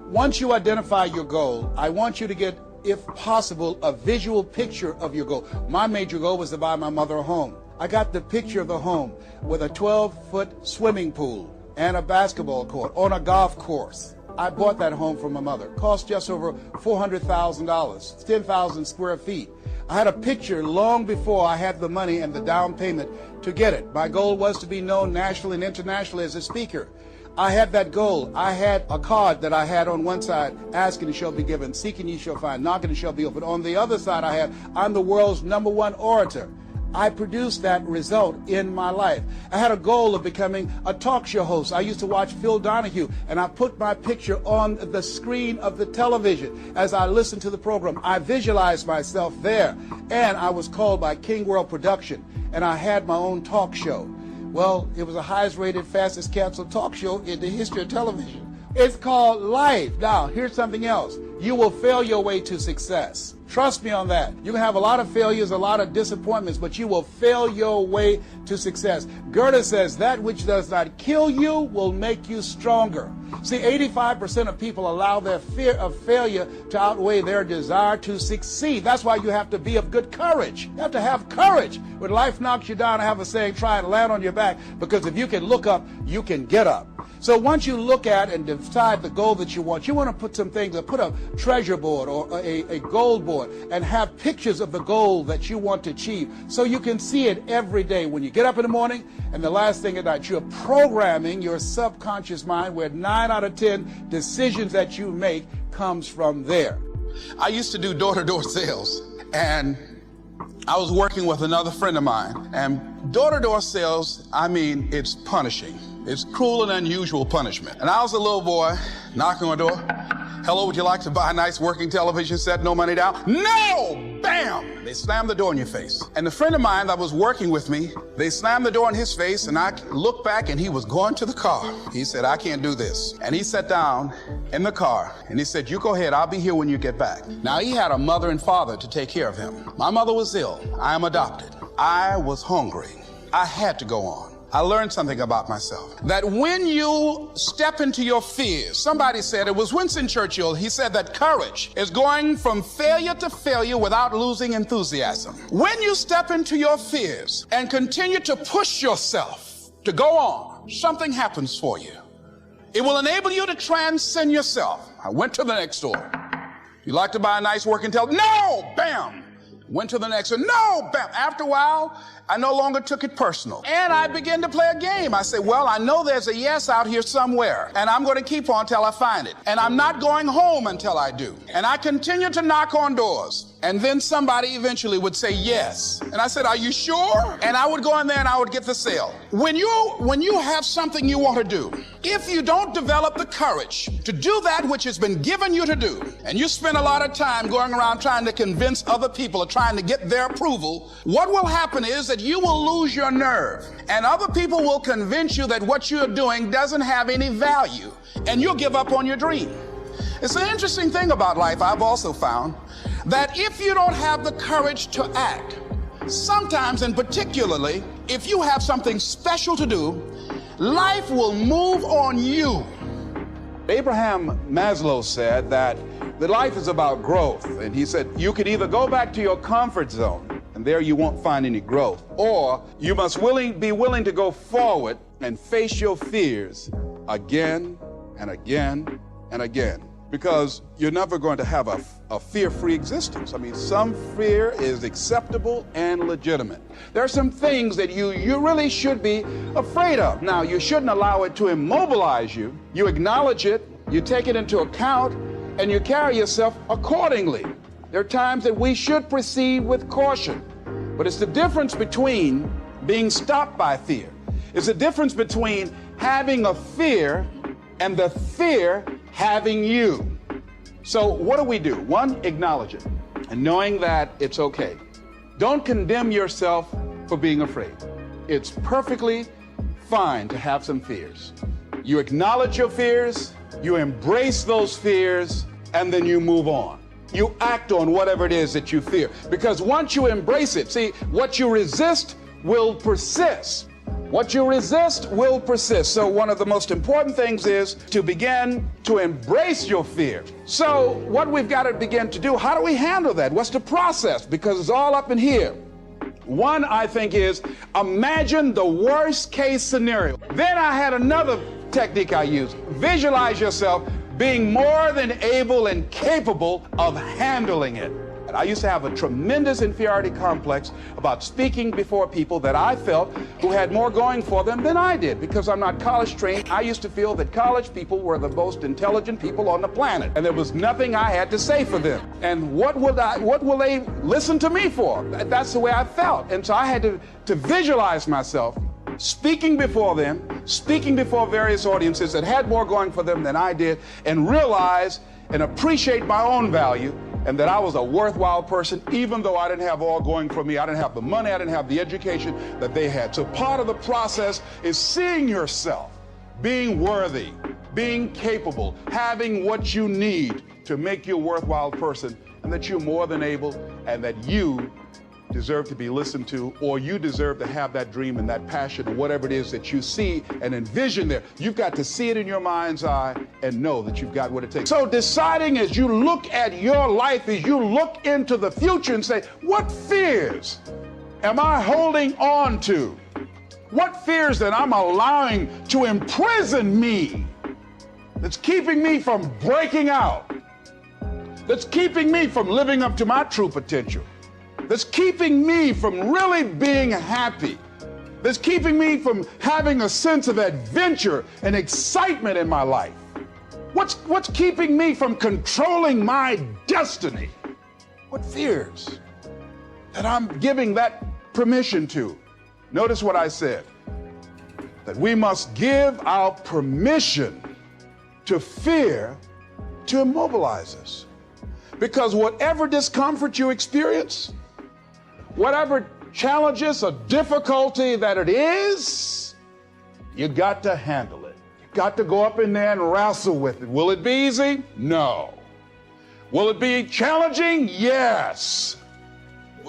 Once you identify your goal, I want you to get, if possible, a visual picture of your goal. My major goal was to buy my mother a home. I got the picture of the home with a 12-foot swimming pool and a basketball court on a golf course. I bought that home for my mother. It cost just over $400,000, 10,000 square feet. I had a picture long before I had the money and the down payment to get it. My goal was to be known nationally and internationally as a speaker. I had that goal. I had a card that I had on one side, asking, it shall be given, seeking, ye shall find, knocking, it shall be opened. On the other side, I had, I'm the world's #1 orator. I produced that result in my life. I had a goal of becoming a talk show host. I used to watch Phil Donahue, and I put my picture on the screen of the television. As I listened to the program, I visualized myself there, and I was called by King World Production, and I had my own talk show. Well, it was the highest rated, fastest canceled talk show in the history of television. It's called Life. Now, here's something else. You will fail your way to success. Trust me on that. You can have a lot of failures, a lot of disappointments, but you will fail your way to success. Goethe says that which does not kill you will make you stronger. See, 85% of people allow their fear of failure to outweigh their desire to succeed. That's why you have to be of good courage. You have to have courage. When life knocks you down, I have a saying, try and land on your back, because if you can look up, you can get up. So once you look at and decide the goal that you want to put some things, put a treasure board or a goal board and have pictures of the goal that you want to achieve so you can see it every day when you get up in the morning and the last thing at night. You're programming your subconscious mind where 9 out of 10 decisions that you make comes from there. I used to do door-to-door sales, and I was working with another friend of mine, and door-to-door sales, I mean, it's punishing. It's cruel and unusual punishment. And I was a little boy knocking on the door. Hello, would you like to buy a nice working television set? No money down? No! Bam! They slammed the door in your face. And the friend of mine that was working with me, they slammed the door in his face, and I looked back and he was going to the car. He said, I can't do this. And he sat down in the car and he said, you go ahead, I'll be here when you get back. Now he had a mother and father to take care of him. My mother was ill. I am adopted. I was hungry. I had to go on. I learned something about myself, that when you step into your fears, somebody said, it was Winston Churchill, he said that courage is going from failure to failure without losing enthusiasm. When you step into your fears and continue to push yourself to go on, something happens for you. It will enable you to transcend yourself. I went to the next door. You like to buy a nice working television? No! Bam! Went to the next one. No! Bam! After a while, I no longer took it personal. And I began to play a game. I said, well, I know there's a yes out here somewhere, and I'm going to keep on till I find it. And I'm not going home until I do. And I continued to knock on doors. And then somebody eventually would say yes. And I said, are you sure? And I would go in there and I would get the sale. When you have something you want to do, if you don't develop the courage to do that which has been given you to do, and you spend a lot of time going around trying to convince other people or trying to get their approval, what will happen is that you will lose your nerve. And other people will convince you that what you're doing doesn't have any value, and you'll give up on your dream. It's an interesting thing about life, I've also found, that if you don't have the courage to act, sometimes and particularly if you have something special to do, life will move on you. Abraham Maslow said that life is about growth, and he said you could either go back to your comfort zone and there you won't find any growth, or you must be willing to go forward and face your fears again and again and again. Because you're never going to have a fear-free existence. I mean, some fear is acceptable and legitimate. There are some things that you really should be afraid of. Now, you shouldn't allow it to immobilize you. You acknowledge it, you take it into account, and you carry yourself accordingly. There are times that we should proceed with caution. But it's the difference between being stopped by fear. It's the difference between having a fear and the fear having you. So what do? One, acknowledge it, and knowing that it's okay. Don't condemn yourself for being afraid. It's perfectly fine to have some fears. You acknowledge your fears, you embrace those fears, and then you move on. You act on whatever it is that you fear. Because once you embrace it, see, what you resist will persist. What you resist will persist. So one of the most important things is to begin to embrace your fear. So what we've got to begin to do, how do we handle that? What's the process? Because it's all up in here. One, I think, is imagine the worst case scenario. Then I had another technique I used. Visualize yourself being more than able and capable of handling it. I used to have a tremendous inferiority complex about speaking before people that I felt who had more going for them than I did. Because I'm not college trained, I used to feel that college people were the most intelligent people on the planet, and there was nothing I had to say for them. And what will they listen to me for? That's the way I felt. And so I had to visualize myself speaking before them, speaking before various audiences that had more going for them than I did, and realize and appreciate my own value, and that I was a worthwhile person, even though I didn't have all going for me. I didn't have the money, I didn't have the education that they had. So part of the process is seeing yourself, being worthy, being capable, having what you need to make you a worthwhile person, and that you're more than able, and that you deserve to be listened to, or you deserve to have that dream and that passion, or whatever it is that you see and envision there. You've got to see it in your mind's eye and know that you've got what it takes. So deciding as you look at your life, as you look into the future and say, what fears am I holding on to? What fears that I'm allowing to imprison me, that's keeping me from breaking out, that's keeping me from living up to my true potential, that's keeping me from really being happy, that's keeping me from having a sense of adventure and excitement in my life? What's keeping me from controlling my destiny? What fears that I'm giving that permission to? Notice what I said, that we must give our permission to fear to immobilize us. Because whatever discomfort you experience, whatever challenges or difficulty that it is, you got to handle it. You got to go up in there and wrestle with it. Will it be easy? No. Will it be challenging? Yes.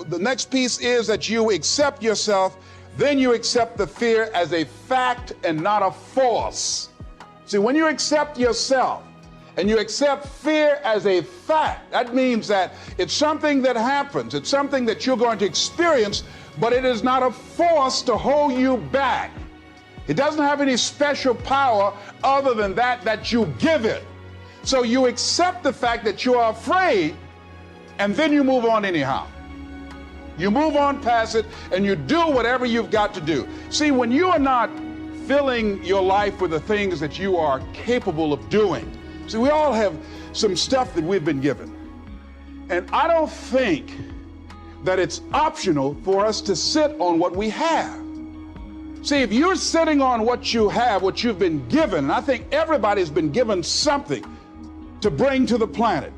The next piece is that you accept yourself, then you accept the fear as a fact and not a force. See, when you accept yourself and you accept fear as a fact, that means that it's something that happens, it's something that you're going to experience, but it is not a force to hold you back. It doesn't have any special power other than that you give it. So you accept the fact that you are afraid, and then you move on anyhow. You move on past it, and you do whatever you've got to do. See, when you are not filling your life with the things that you are capable of doing, see, we all have some stuff that we've been given. And I don't think that it's optional for us to sit on what we have. See, if you're sitting on what you have, what you've been given, and I think everybody's been given something to bring to the planet,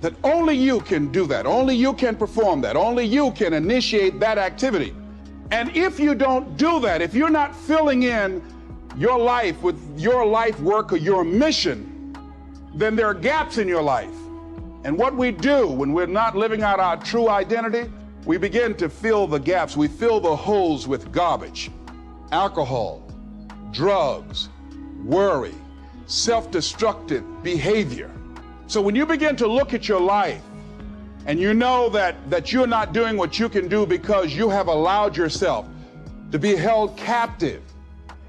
that only you can do that, only you can perform that, only you can initiate that activity. And if you don't do that, if you're not filling in your life with your life work or your mission, then there are gaps in your life. And what we do when we're not living out our true identity, we begin to fill the gaps. We fill the holes with garbage, alcohol, drugs, worry, self-destructive behavior. So when you begin to look at your life and you know that you're not doing what you can do because you have allowed yourself to be held captive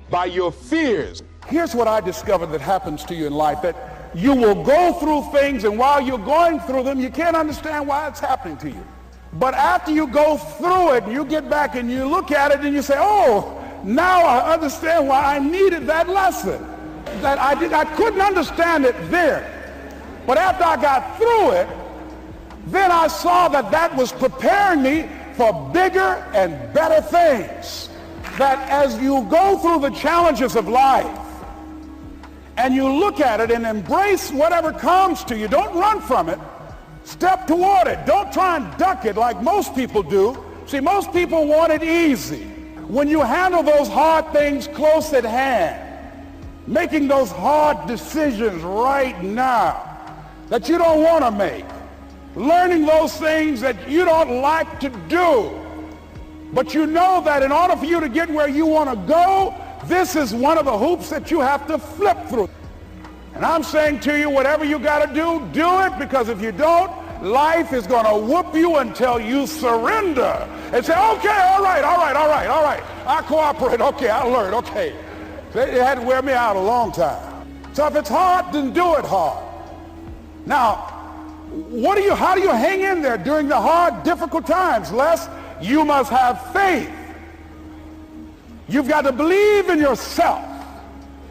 by your fears. Here's what I discovered that happens to you in life, that you will go through things, and while you're going through them, you can't understand why it's happening to you. But after you go through it, you get back and you look at it and you say, oh, now I understand why I needed that lesson. That I couldn't understand it then. But after I got through it, then I saw that was preparing me for bigger and better things. That as you go through the challenges of life and you look at it and embrace whatever comes to you, don't run from it, step toward it. Don't try and duck it like most people do. See, most people want it easy. When you handle those hard things close at hand, making those hard decisions right now that you don't want to make, learning those things that you don't like to do, but you know that in order for you to get where you want to go, this is one of the hoops that you have to flip through. And I'm saying to you, whatever you got to do, do it, because if you don't, life is going to whoop you until you surrender and say, okay, all right, I cooperate, okay, I learned, okay. It had to wear me out a long time. So if it's hard, then do it hard. Now, how do you hang in there during the hard, difficult times? Les, you must have faith. You've got to believe in yourself.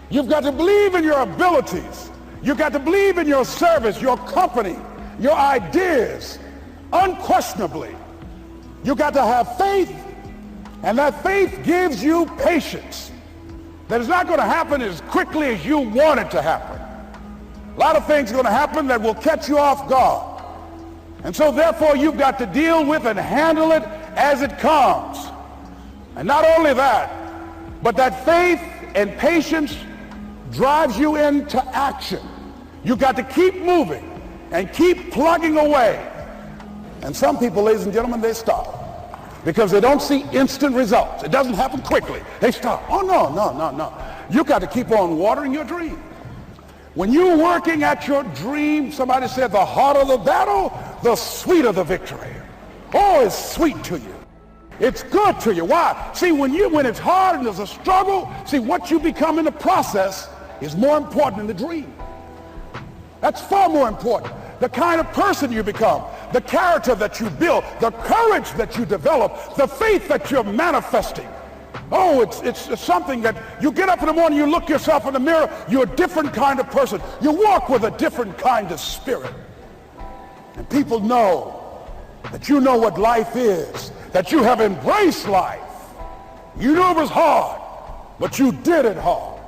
You've got to believe in your abilities. You've got to believe in your service, your company, your ideas, unquestionably. You've got to have faith, and that faith gives you patience. That it's not going to happen as quickly as you want it to happen. A lot of things are going to happen that will catch you off guard. And so therefore you've got to deal with and handle it as it comes. And not only that, but that faith and patience drives you into action. You've got to keep moving and keep plugging away And some people, ladies and gentlemen, they stop because they don't see instant results. It doesn't happen quickly. They stop. Oh, no, no, no, no. You got to keep on watering your dream. When you're working at your dream, somebody said the harder the battle, the sweeter the victory. Oh, it's sweet to you. It's good to you. Why? See, when it's hard and there's a struggle, see, what you become in the process is more important than the dream. That's far more important. The kind of person you become, the character that you build, the courage that you develop, the faith that you're manifesting. Oh, it's something that you get up in the morning, you look yourself in the mirror, you're a different kind of person. You walk with a different kind of spirit. And people know that you know what life is, that you have embraced life. You knew it was hard, but you did it hard.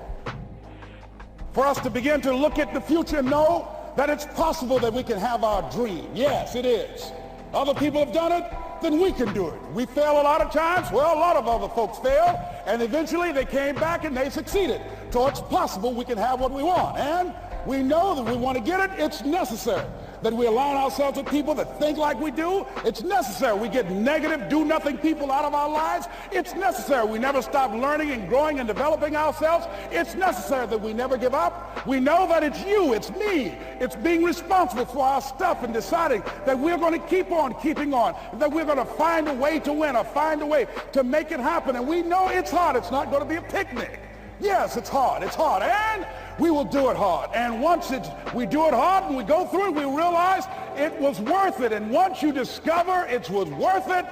For us to begin to look at the future and know that it's possible that we can have our dream. Yes, it is. Other people have done it, then we can do it. We fail a lot of times. Well, a lot of other folks failed, and eventually they came back and they succeeded. So it's possible we can have what we want. And we know that we want to get it. It's necessary that we align ourselves with people that think like we do. It's necessary we get negative, do-nothing people out of our lives. It's necessary we never stop learning and growing and developing ourselves. It's necessary that we never give up. We know that it's you, it's me. It's being responsible for our stuff and deciding that we're going to keep on keeping on, that we're going to find a way to win or find a way to make it happen. And we know it's hard. It's not going to be a picnic. Yes, it's hard, and we will do it hard. And once we do it hard and we go through it, we realize it was worth it. And once you discover it was worth it,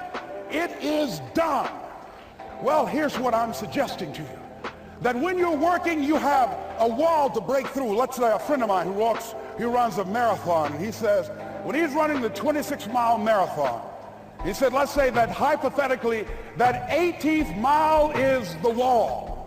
it is done. Well, here's what I'm suggesting to you. That when you're working, you have a wall to break through. Let's say a friend of mine who runs a marathon, and he says, when he's running the 26-mile marathon, he said, let's say that hypothetically, that 18th mile is the wall.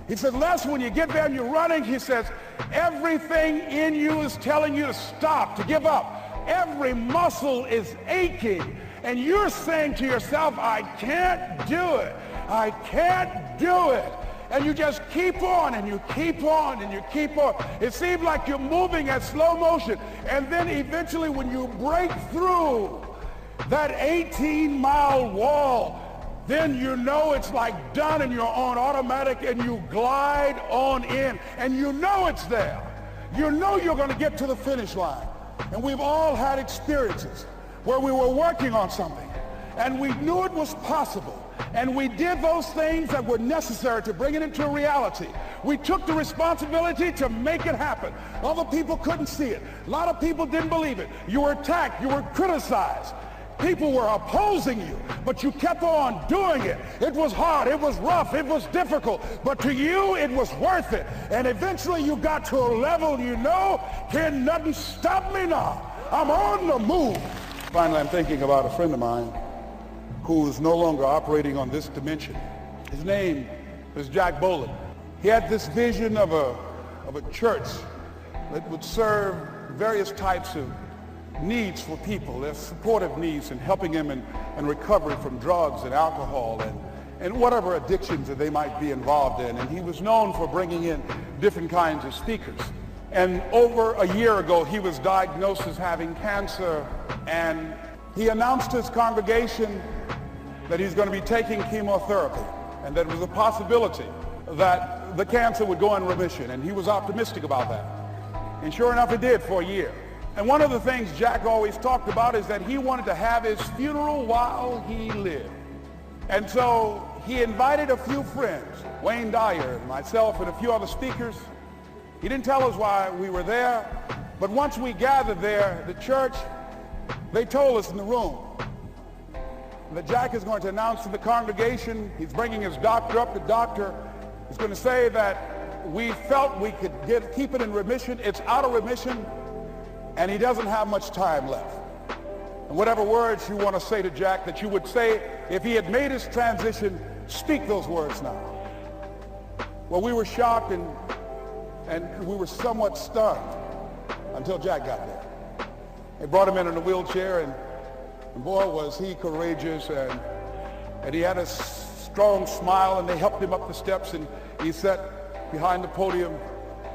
He said, Les, when you get there and you're running, he says, everything in you is telling you to stop, to give up. Every muscle is aching. And you're saying to yourself, I can't do it. I can't do it. And you just keep on and you keep on and you keep on. It seems like you're moving at slow motion. And then eventually when you break through that 18-mile wall, then you know it's like done and you're on automatic and you glide on in and you know it's there. You know you're going to get to the finish line. And we've all had experiences where we were working on something and we knew it was possible. And we did those things that were necessary to bring it into reality. We took the responsibility to make it happen. Other people couldn't see it. A lot of people didn't believe it. You were attacked. You were criticized. People were opposing you, but you kept on doing it. It was hard, it was rough, it was difficult, but to you it was worth it. And eventually you got to a level you know, can nothing stop me now. I'm on the move. Finally, I'm thinking about a friend of mine who is no longer operating on this dimension. His name is Jack Boland. He had this vision of a church that would serve various types of needs for people, their supportive needs and helping them in recovery from drugs and alcohol and whatever addictions that they might be involved in. And he was known for bringing in different kinds of speakers. And over a year ago, he was diagnosed as having cancer, and he announced to his congregation that he's going to be taking chemotherapy and that it was a possibility that the cancer would go in remission, and he was optimistic about that. And sure enough, it did for a year. And one of the things Jack always talked about is that he wanted to have his funeral while he lived. And so he invited a few friends, Wayne Dyer, myself, and a few other speakers. He didn't tell us why we were there, but once we gathered there, the church, they told us in the room that Jack is going to announce to the congregation, he's bringing his doctor up. The doctor is going to say that we felt we could keep it in remission. It's out of remission, and he doesn't have much time left. And whatever words you want to say to Jack that you would say if he had made his transition, speak those words now. Well, we were shocked and we were somewhat stunned until Jack got there. They brought him in a wheelchair, and boy, was he courageous, and he had a strong smile, and they helped him up the steps, and he sat behind the podium.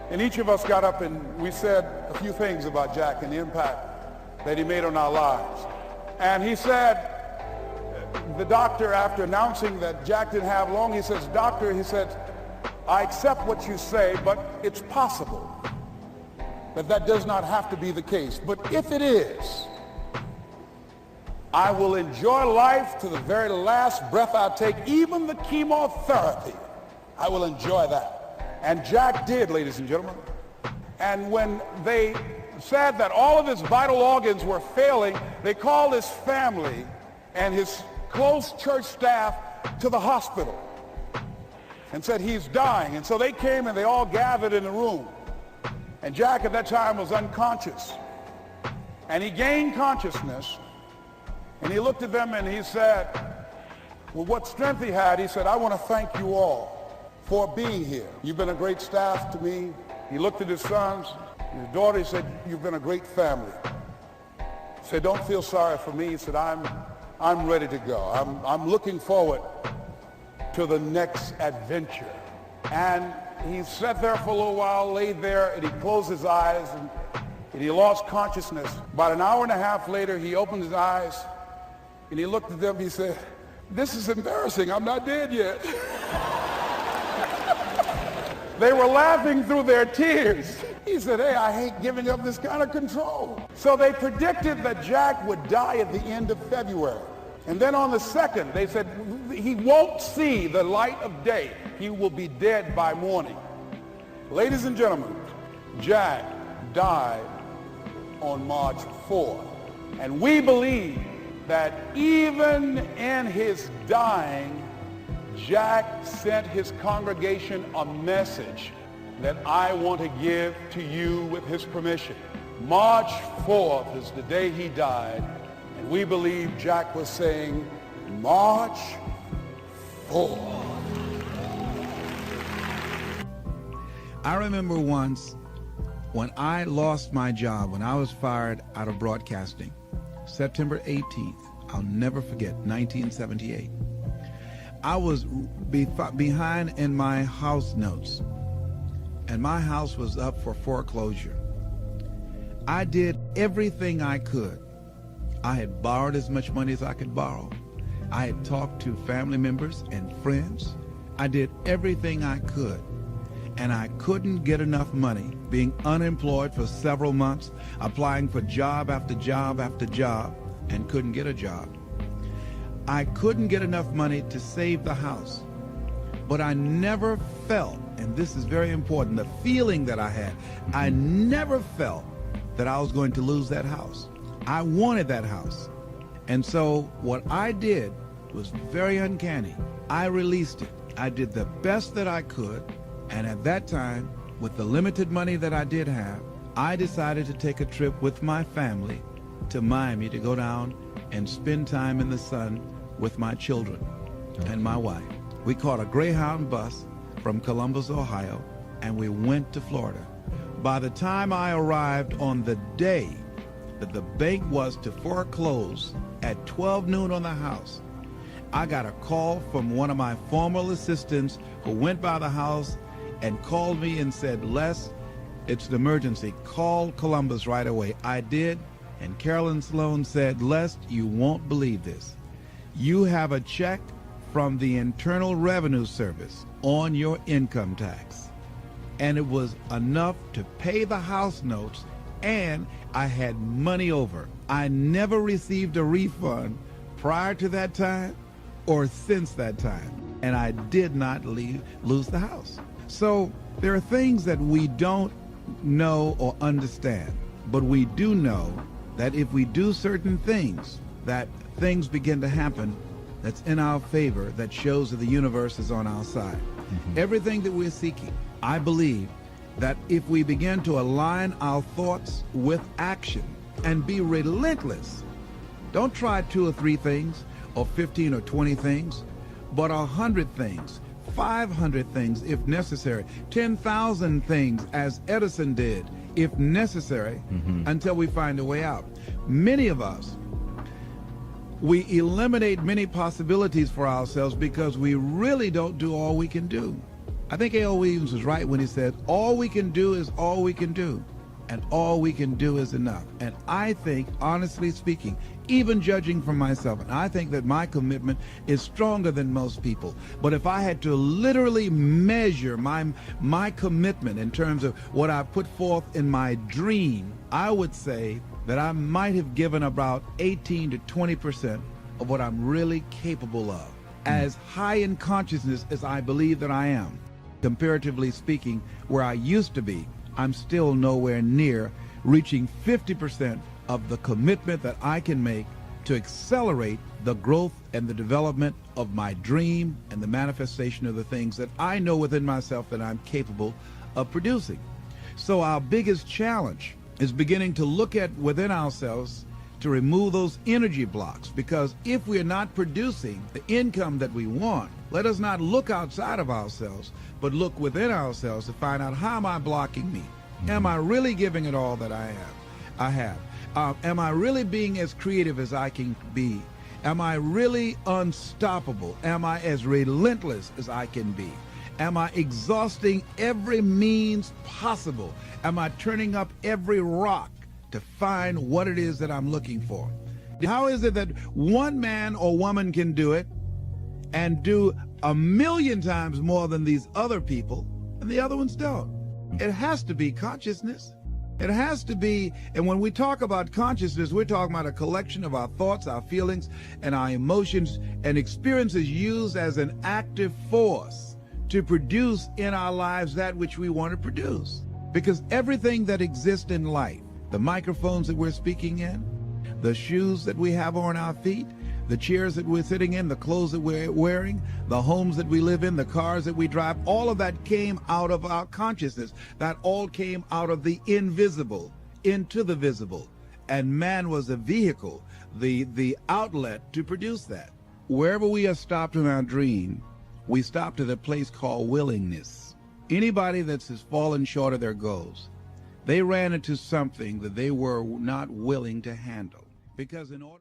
And each of us got up and we said a few things about Jack and the impact that he made on our lives. And he said, the doctor, after announcing that Jack didn't have long, he says, "Doctor," he said, "I accept what you say, but it's possible that does not have to be the case. But if it is, I will enjoy life to the very last breath I take, even the chemotherapy. I will enjoy that." And Jack did, ladies and gentlemen. And when they said that all of his vital organs were failing, they called his family and his close church staff to the hospital and said, "He's dying." And so they came and they all gathered in the room. And Jack at that time was unconscious. And he gained consciousness. And he looked at them and he said, with what strength he had, he said, "I want to thank you all for being here. You've been a great staff to me." He looked at his sons, his daughter. He said, "You've been a great family." He said, "Don't feel sorry for me." He said, I'm ready to go. I'm looking forward to the next adventure." And he sat there for a little while, laid there, and he closed his eyes, and he lost consciousness. About an hour and a half later, he opened his eyes, and he looked at them. He said, "This is embarrassing. I'm not dead yet." They were laughing through their tears. He said, "Hey, I hate giving up this kind of control." So they predicted that Jack would die at the end of February. And then on the 2nd, they said, "He won't see the light of day. He will be dead by morning." Ladies and gentlemen, Jack died on March 4th. And we believe that even in his dying, Jack sent his congregation a message that I want to give to you with his permission. March 4th is the day he died, and we believe Jack was saying, "March 4th." I remember once when I lost my job, when I was fired out of broadcasting, September 18th, I'll never forget, 1978. I was behind in my house notes, and my house was up for foreclosure. I did everything I could. I had borrowed as much money as I could borrow. I had talked to family members and friends. I did everything I could, and I couldn't get enough money, being unemployed for several months, applying for job after job after job, and couldn't get a job. I couldn't get enough money to save the house, but I never felt, and this is very important, the feeling that I had, I never felt that I was going to lose that house. I wanted that house. And so what I did was very uncanny. I released it. I did the best that I could, and at that time, with the limited money that I did have, I decided to take a trip with my family to Miami to go down and spend time in the sun with my children and my wife. We caught a Greyhound bus from Columbus, Ohio, and we went to Florida. By the time I arrived on the day that the bank was to foreclose at 12 noon on the house, I got a call from one of my former assistants who went by the house and called me and said, "Les, it's an emergency. Call Columbus right away." I did, and Carolyn Sloan said, "Les, you won't believe this. You have a check from the Internal Revenue Service on your income tax." And it was enough to pay the house notes, and I had money over. I never received a refund prior to that time or since that time, and I did not lose the house. So there are things that we don't know or understand, but we do know that if we do certain things, that things begin to happen that's in our favor, that shows that the universe is on our side. Everything that we're seeking, I believe that if we begin to align our thoughts with action and be relentless, don't try 2 or 3 things or 15 or 20 things, but 100 things, 500 things if necessary, 10,000 things as Edison did if necessary, until we find a way out. Many of us, we eliminate many possibilities for ourselves because we really don't do all we can do. I think A.L. Williams was right when he said, all we can do is all we can do. and all we can do is enough. And I think, honestly speaking, even judging from myself, and I think that my commitment is stronger than most people. But if I had to literally measure my commitment in terms of what I put forth in my dream, I would say that I might have given about 18 to 20% of what I'm really capable of. As high in consciousness as I believe that I am, comparatively speaking, where I used to be, I'm still nowhere near reaching 50% of the commitment that I can make to accelerate the growth and the development of my dream and the manifestation of the things that I know within myself that I'm capable of producing. So our biggest challenge is beginning to look at within ourselves to remove those energy blocks, because if we're not producing the income that we want, let us not look outside of ourselves, but look within ourselves to find out, how am I blocking me? Am I really giving it all that I have? Am I really being as creative as I can be? Am I really unstoppable? Am I as relentless as I can be? Am I exhausting every means possible? Am I turning up every rock to find what it is that I'm looking for? How is it that one man or woman can do it and do 1,000,000 times more than these other people, and the other ones don't? It has to be consciousness. It has to be, and when we talk about consciousness, we're talking about a collection of our thoughts, our feelings, and our emotions and experiences used as an active force to produce in our lives that which we want to produce. Because everything that exists in life, the microphones that we're speaking in, the shoes that we have on our feet, the chairs that we're sitting in, the clothes that we're wearing, the homes that we live in, the cars that we drive, all of that came out of our consciousness. That all came out of the invisible into the visible. And man was a vehicle, the outlet to produce that. Wherever we are stopped in our dream, we stopped at a place called willingness. Anybody that's fallen short of their goals, they ran into something that they were not willing to handle. Because in order